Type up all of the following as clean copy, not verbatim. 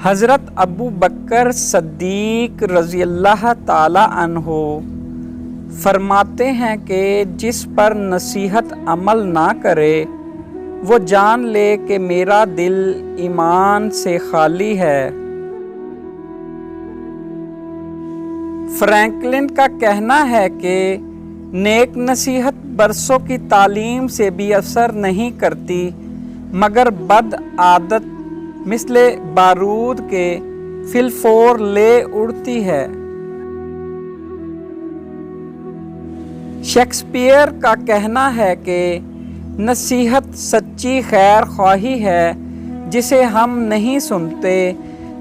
حضرت ابو بکر صدیق رضی اللہ تعالی عنہ فرماتے ہیں کہ جس پر نصیحت عمل نہ کرے وہ جان لے کہ میرا دل ایمان سے خالی ہے۔ فرینکلن کا کہنا ہے کہ نیک نصیحت برسوں کی تعلیم سے بھی اثر نہیں کرتی مگر بد عادت مثل بارود کے فی الفور لے اڑتی ہے۔ شیکسپیئر کا کہنا ہے کہ نصیحت سچی خیر خواہی ہے جسے ہم نہیں سنتے،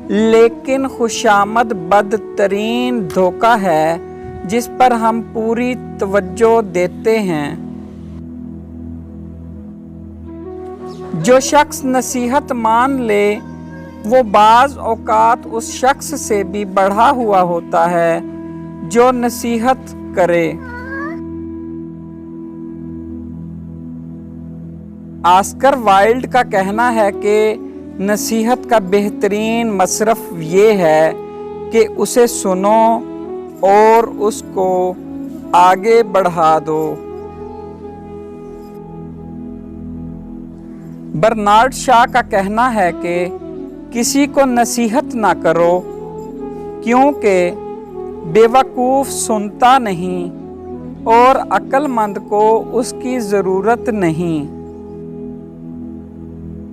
لیکن خوشامد بدترین دھوکہ ہے جس پر ہم پوری توجہ دیتے ہیں۔ جو شخص نصیحت مان لے وہ بعض اوقات اس شخص سے بھی بڑھا ہوا ہوتا ہے جو نصیحت کرے۔ آسکر وائلڈ کا کہنا ہے کہ نصیحت کا بہترین مصرف یہ ہے کہ اسے سنو اور اس کو آگے بڑھا دو۔ برنارڈ شاہ کا کہنا ہے کہ کسی کو نصیحت نہ کرو کیونکہ بے وقوف سنتا نہیں اور عقل مند کو اس کی ضرورت نہیں۔